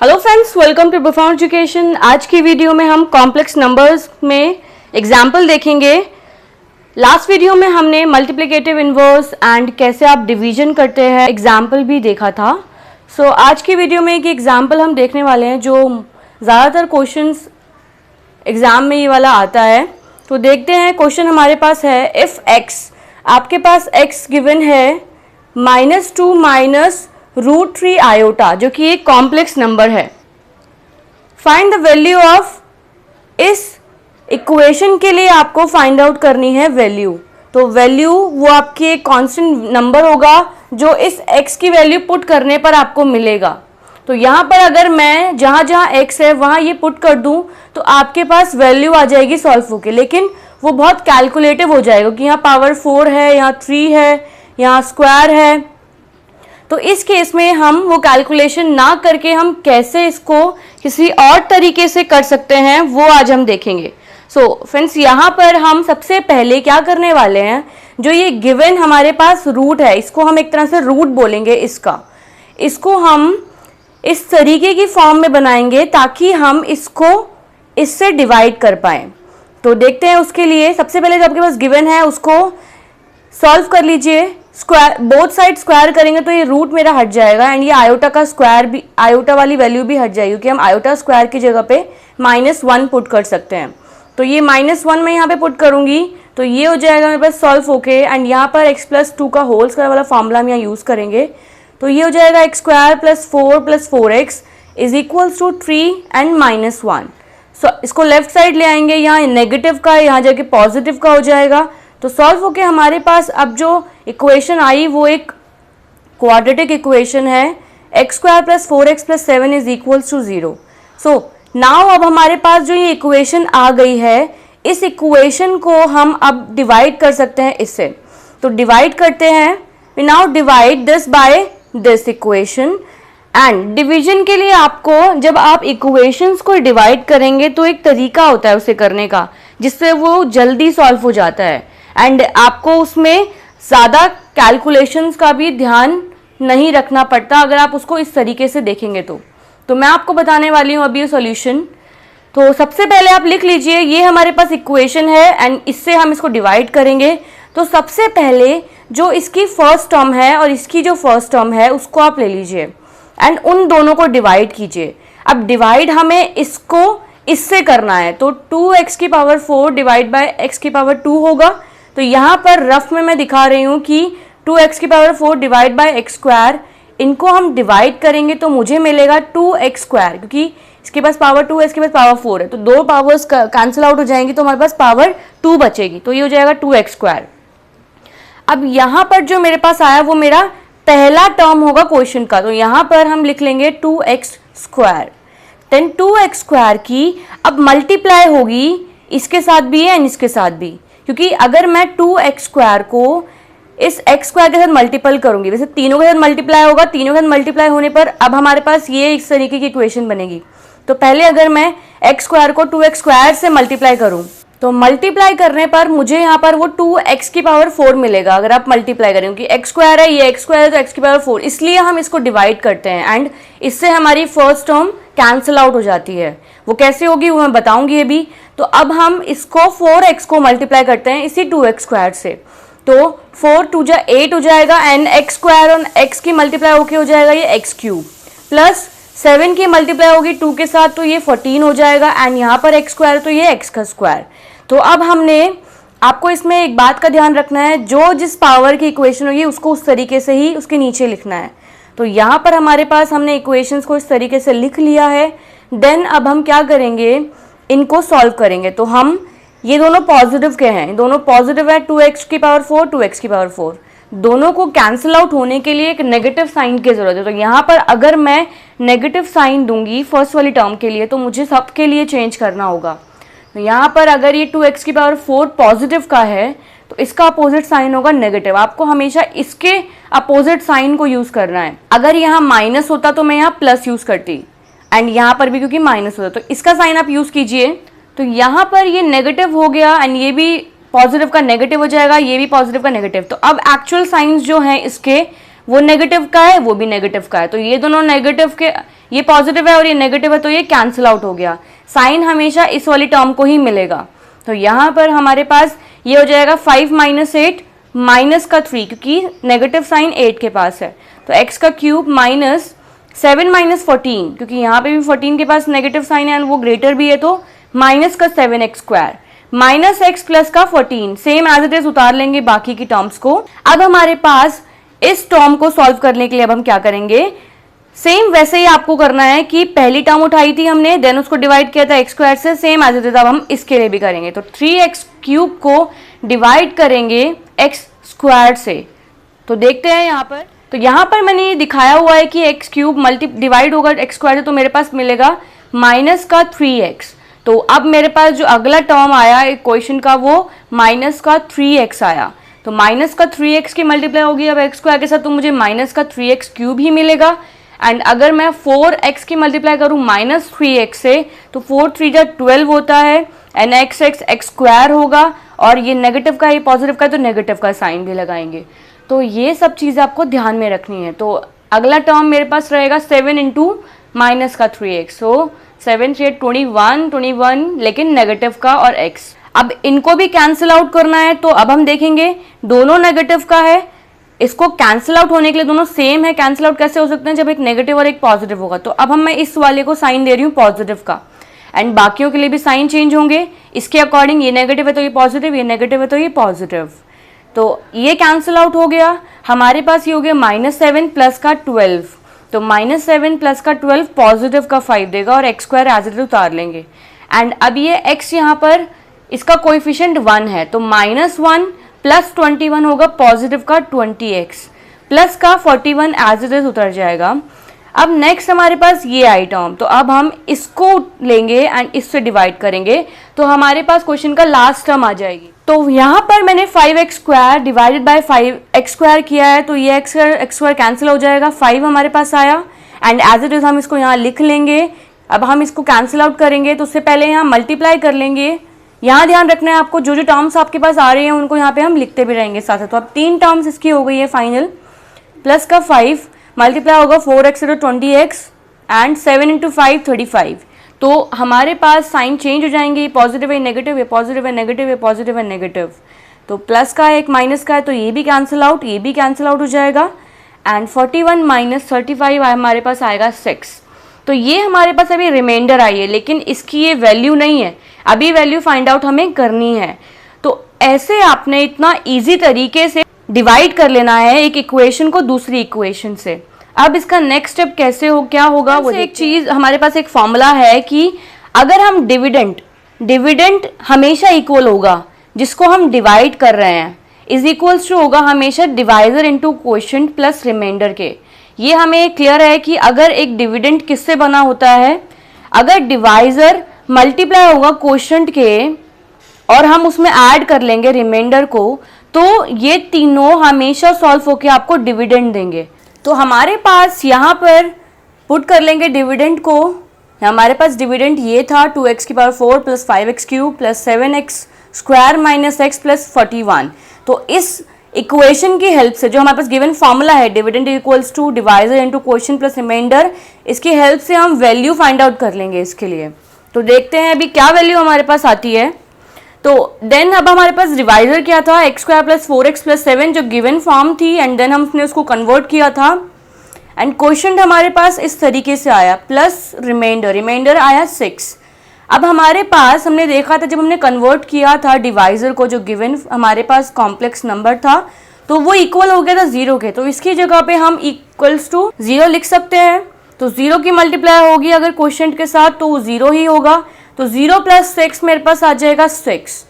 Hello friends, welcome to profound education. आज की video में हम कॉम्प्लेक्स नंबर्स में एग्जाम्पल देखेंगे। लास्ट वीडियो में हमने मल्टीप्लिकेटिव इनवर्स एंड कैसे आप डिवीजन करते हैं एग्जाम्पल भी देखा था। सो आज की वीडियो में एक एग्जाम्पल हम देखने वाले हैं जो ज़्यादातर क्वेश्चंस एग्ज़ाम में ये वाला आता है। तो देखते हैं, क्वेश्चन हमारे पास है इफ़ x, आपके पास x गिवन है -2 माइनस √3 आयोटा, जो कि एक कॉम्प्लेक्स नंबर है। फाइंड द वैल्यू ऑफ, इस इक्वेशन के लिए आपको फाइंड आउट करनी है वैल्यू। तो वैल्यू वो आपकी एक कांस्टेंट नंबर होगा जो इस x की वैल्यू पुट करने पर आपको मिलेगा। तो यहाँ पर अगर मैं जहाँ जहाँ x है वहाँ ये पुट कर दूँ तो आपके पास वैल्यू आ जाएगी सॉल्व होके, लेकिन वो बहुत कैलकुलेटिव हो जाएगा कि यहाँ पावर 4 है, यहाँ 3 है, यहाँ स्क्वायर है। तो इस केस में हम वो कैलकुलेशन ना करके हम कैसे इसको किसी और तरीके से कर सकते हैं वो आज हम देखेंगे। सो फ्रेंड्स, यहाँ पर हम सबसे पहले क्या करने वाले हैं, जो ये गिवन हमारे पास रूट है, इसको हम एक तरह से रूट बोलेंगे इसको हम इस तरीके की फॉर्म में बनाएंगे ताकि हम इसको इससे डिवाइड कर पाएँ। तो देखते हैं, उसके लिए सबसे पहले जो आपके पास गिवन है उसको सॉल्व कर लीजिए। स्क्वायर, बोथ साइड स्क्वायर करेंगे तो ये रूट मेरा हट जाएगा एंड ये आयोटा का स्क्वायर भी, आयोटा वाली वैल्यू भी हट जाएगी, क्योंकि हम आयोटा स्क्वायर की जगह पे -1 पुट कर सकते हैं। तो ये -1 मैं यहाँ पे पुट करूँगी तो ये हो जाएगा मेरे पास सॉल्व होके, एंड यहाँ पर x+2 का होल स्क्वायर वाला फॉर्मूला हम यहाँ यूज़ करेंगे। तो ये हो जाएगा x² + 4 + 4x = 3 एंड -1। सो इसको लेफ्ट साइड ले आएंगे, यहाँ नेगेटिव का यहाँ जाके पॉजिटिव का हो जाएगा। तो सॉल्व होके हमारे पास अब जो इक्वेशन आई वो एक क्वाड्रेटिक इक्वेशन है, x² + 4x + 7 = 0। सो नाउ अब हमारे पास जो ये इक्वेशन आ गई है, इस इक्वेशन को हम अब डिवाइड कर सकते हैं इससे। तो डिवाइड करते हैं, we now divide this by this equation. And division के लिए आपको, जब आप इक्वेशंस को डिवाइड करेंगे तो एक तरीका होता है उसे करने का जिससे वो जल्दी सॉल्व हो जाता है एंड आपको उसमें ज़्यादा कैलकुलेशंस का भी ध्यान नहीं रखना पड़ता अगर आप उसको इस तरीके से देखेंगे तो मैं आपको बताने वाली हूँ अभी ये सॉल्यूशन। तो सबसे पहले आप लिख लीजिए, ये हमारे पास इक्वेशन है एंड इससे हम इसको डिवाइड करेंगे। तो सबसे पहले जो इसकी फर्स्ट टर्म है और इसकी जो फर्स्ट टर्म है उसको आप ले लीजिए एंड उन दोनों को डिवाइड कीजिए। अब डिवाइड हमें इसको इससे करना है, तो 2x⁴ डिवाइड बाय x⁴ होगा। तो यहाँ पर रफ में मैं दिखा रही हूँ कि 2x⁴ डिवाइड बाय x², इनको हम डिवाइड करेंगे तो मुझे मिलेगा 2x², क्योंकि इसके पास पावर 2 है, इसके पास पावर 4 है, तो दो पावर्स कैंसिल आउट हो जाएंगी तो हमारे पास पावर 2 बचेगी, तो ये हो जाएगा 2x²। अब यहाँ पर जो मेरे पास आया वो मेरा पहला टर्म होगा क्वेश्चन का, तो यहाँ पर हम लिख लेंगे 2x²। देन 2x² की अब मल्टीप्लाई होगी इसके साथ भी एंड इसके साथ भी, क्योंकि अगर मैं 2x² को इस x² के साथ मल्टीपल करूंगी, वैसे तीनों के साथ मल्टीप्लाई होगा, तीनों के साथ मल्टीप्लाई होने पर अब हमारे पास ये इस तरीके की इक्वेशन बनेगी। तो पहले अगर मैं x² को 2x² से मल्टीप्लाई करूं तो मल्टीप्लाई करने पर मुझे यहाँ पर वो 2x⁴ मिलेगा अगर आप मल्टीप्लाई करें, क्योंकि x² है, ये x² है तो x⁴, इसलिए हम इसको डिवाइड करते हैं एंड इससे हमारी फर्स्ट टर्म कैंसिल आउट हो जाती है। वो कैसे होगी वो मैं बताऊंगी अभी। तो अब हम इसको 4x को मल्टीप्लाई करते हैं इसी 2x² से, तो 4 2 जा 8 हो जाएगा एंड x² और x की मल्टीप्लाई होके हो जाएगा ये x³ प्लस 7 की मल्टीप्लाई होगी 2 के साथ तो ये 14 हो जाएगा एंड यहाँ पर x² तो ये x²। तो अब हमने आपको इसमें एक बात का ध्यान रखना है, जो जिस पावर की इक्वेशन होगी उसको उस तरीके से ही उसके नीचे लिखना है। तो यहाँ पर हमारे पास हमने इक्वेशंस को इस तरीके से लिख लिया है। देन अब हम क्या करेंगे, इनको सॉल्व करेंगे। तो हम, ये दोनों पॉजिटिव के हैं, दोनों पॉजिटिव है, 2x⁴ 2x⁴, दोनों को कैंसिल आउट होने के लिए एक नेगेटिव साइन की जरूरत है। तो यहाँ पर अगर मैं नेगेटिव साइन दूंगी फर्स्ट वाली टर्म के लिए तो मुझे सबके लिए चेंज करना होगा। तो यहाँ पर अगर ये 2x⁴ पॉजिटिव का है तो इसका अपोजिट साइन होगा नेगेटिव। आपको हमेशा इसके अपोजिट साइन को यूज़ करना है। अगर यहाँ माइनस होता तो मैं यहाँ प्लस यूज़ करती एंड यहाँ पर भी क्योंकि माइनस होता तो इसका साइन आप यूज़ कीजिए। तो यहाँ पर ये नेगेटिव हो गया एंड ये भी पॉजिटिव का नेगेटिव हो जाएगा, ये भी पॉजिटिव का नेगेटिव। तो अब एक्चुअल साइंस जो हैं इसके वो नेगेटिव का है, वो भी नेगेटिव का है, तो ये दोनों नेगेटिव के, ये पॉजिटिव है और ये नेगेटिव है, तो ये कैंसिल आउट हो गया। साइन हमेशा इस वाली टर्म को ही मिलेगा। तो यहाँ पर हमारे पास ये हो जाएगा 5 - 8 माइनस का 3, क्योंकि नेगेटिव साइन 8 के पास है, तो x का क्यूब माइनस 7 - 14, क्योंकि यहाँ पे भी 14 के पास नेगेटिव साइन है, वो ग्रेटर भी है, तो माइनस का 7x square minus x plus का 14, सेम एज इट इज उतार लेंगे बाकी की टर्म्स को। अब हमारे पास इस टर्म को सॉल्व करने के लिए अब हम क्या करेंगे, सेम वैसे ही आपको करना है कि पहली टर्म उठाई थी हमने, देन उसको डिवाइड किया था x स्क्वायर से, सेम एज इट इज अब हम इसके लिए भी करेंगे। तो 3x क्यूब को डिवाइड करेंगे x स्क्वायर से। तो देखते हैं यहाँ पर, तो यहाँ पर मैंने ये दिखाया हुआ है कि x क्यूब डिवाइड होगा x स्क्वायर से, तो मेरे पास मिलेगा माइनस का 3x। तो अब मेरे पास जो अगला टर्म आया इक्वेशन का वो माइनस का 3x आया, तो माइनस का 3x की मल्टीप्लाई होगी अब x स्क्वायर के साथ, तो मुझे माइनस का 3x क्यूब ही मिलेगा। एंड अगर मैं 4x की मल्टीप्लाई करूँ माइनस 3x से, तो 4 3 जा 12 होता है, एंड x स्क्वायर होगा, और ये नेगेटिव का, ये पॉजिटिव का, तो नेगेटिव का साइन भी लगाएंगे। तो ये सब चीज़ें आपको ध्यान में रखनी है। तो अगला टर्म मेरे पास रहेगा 7 इंटू माइनस का 3x, सो 7 3 21, लेकिन नेगेटिव का और x। अब इनको भी कैंसिल आउट करना है, तो अब हम देखेंगे दोनों नेगेटिव का है, इसको कैंसिल आउट होने के लिए दोनों सेम है। कैंसिल आउट कैसे हो सकते हैं, जब एक नेगेटिव और एक पॉजिटिव होगा। तो अब मैं इस वाले को साइन दे रही हूँ पॉजिटिव का, एंड बाकियों के लिए भी साइन चेंज होंगे इसके अकॉर्डिंग। ये नेगेटिव है तो ये पॉजिटिव, ये नेगेटिव है तो ये पॉजिटिव, तो ये कैंसिल आउट हो गया। हमारे पास ये हो गया -7 प्लस का 12, तो -7 प्लस का 12 पॉजिटिव का 5 देगा, और x square as it is उतार लेंगे। एंड अब ये x यहाँ पर इसका कोएफिशिएंट 1 है, तो -1 प्लस 21 होगा पॉजिटिव का 20x, प्लस का 41 एज इट इज उतर जाएगा। अब नेक्स्ट हमारे पास ये आई टर्म, तो अब हम इसको लेंगे एंड इससे डिवाइड करेंगे, तो हमारे पास क्वेश्चन का लास्ट टर्म आ जाएगी। तो यहाँ पर मैंने 5x square divided by 5x square किया है, तो ये x स्क्वायर कैंसिल हो जाएगा, 5 हमारे पास आया, एंड एज इट इज हम इसको यहाँ लिख लेंगे। अब हम इसको कैंसिल आउट करेंगे, तो उससे पहले यहाँ मल्टीप्लाई कर लेंगे। यहाँ ध्यान रखना है आपको, जो जो टर्म्स आपके पास आ रहे हैं उनको यहाँ पे हम लिखते भी रहेंगे साथ साथ। तो अब 3 टर्म्स इसकी हो गई है फाइनल, प्लस का 5 मल्टीप्लाई होगा 4x तो 20x, एंड 7 इंटू 5 35। तो हमारे पास साइन चेंज हो जाएंगे, पॉजिटिव है नेगेटिव, ये पॉजिटिव है नेगेटिव, ये पॉजिटिव है नेगेटिव, तो प्लस का है एक माइनस का है, तो ये भी कैंसिल आउट, ये भी कैंसिल आउट हो जाएगा, एंड 41 - 35 हमारे पास आएगा 6। तो ये हमारे पास अभी रिमाइंडर आई है, लेकिन इसकी ये वैल्यू नहीं है, अभी वैल्यू फाइंड आउट हमें करनी है। तो ऐसे आपने इतना ईजी तरीके से डिवाइड कर लेना है एक इक्वेशन को दूसरी इक्वेशन से। अब इसका नेक्स्ट स्टेप कैसे हो, क्या होगा, वो एक चीज हमारे पास एक फॉर्मूला है कि अगर हम डिविडेंड हमेशा इक्वल होगा, जिसको हम डिवाइड कर रहे हैं, इज इक्वल्स टू होगा हमेशा divisor into quotient plus reminder के। ये हमें क्लियर है कि अगर एक डिविडेंड किससे बना होता है, अगर डिवाइजर मल्टीप्लाई होगा क्वोशिएंट के और हम उसमें ऐड कर लेंगे रिमाइंडर को, तो ये तीनों हमेशा सॉल्व होके आपको डिविडेंड देंगे। तो हमारे पास यहाँ पर पुट कर लेंगे डिविडेंड को, हमारे पास डिविडेंड ये था 2x की power 4 plus 5x cube plus 7x square minus x plus 41। तो इस इक्वेशन की हेल्प से, जो हमारे पास गिवन फॉर्मूला है dividend equals to divisor into quotient plus reminder, इसकी हेल्प से हम वैल्यू फाइंड आउट कर लेंगे इसके लिए। तो देखते हैं अभी क्या वैल्यू हमारे पास आती है। तो देन अब हमारे पास डिवाइजर क्या था, x square plus 4x plus 7 जो गिवन फॉर्म थी, एंड देन हमने उसको कन्वर्ट किया था, एंड क्वोशिएंट हमारे पास इस तरीके से आया प्लस रिमाइंडर आया 6। अब हमारे पास हमने देखा था जब हमने कन्वर्ट किया था डिवाइजर को, जो गिवन हमारे पास कॉम्प्लेक्स नंबर था, तो वो इक्वल हो गया था 0 के, तो इसकी जगह पे हम इक्वल्स टू 0 लिख सकते हैं। तो 0 की मल्टीप्लाई होगी अगर क्वोशिएंट के साथ, तो वो 0 ही होगा, तो 0 प्लस 6 मेरे पास आ जाएगा 6।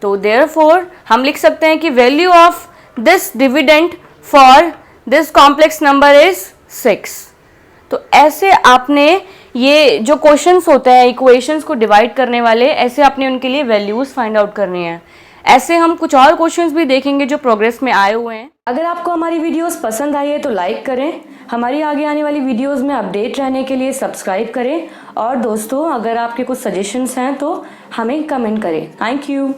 तो देयरफॉर हम लिख सकते हैं कि value of this dividend for this complex number is 6। तो ऐसे आपने ये जो क्वेश्चंस होते हैं इक्वेशंस को डिवाइड करने वाले, ऐसे आपने उनके लिए वैल्यूज फाइंड आउट करनी है। ऐसे हम कुछ और क्वेश्चंस भी देखेंगे जो प्रोग्रेस में आए हुए हैं। अगर आपको हमारी वीडियोस पसंद आई है तो लाइक करें, हमारी आगे आने वाली वीडियोस में अपडेट रहने के लिए सब्सक्राइब करें, और दोस्तों अगर आपके कुछ सजेशंस हैं तो हमें कमेंट करें। Thank you.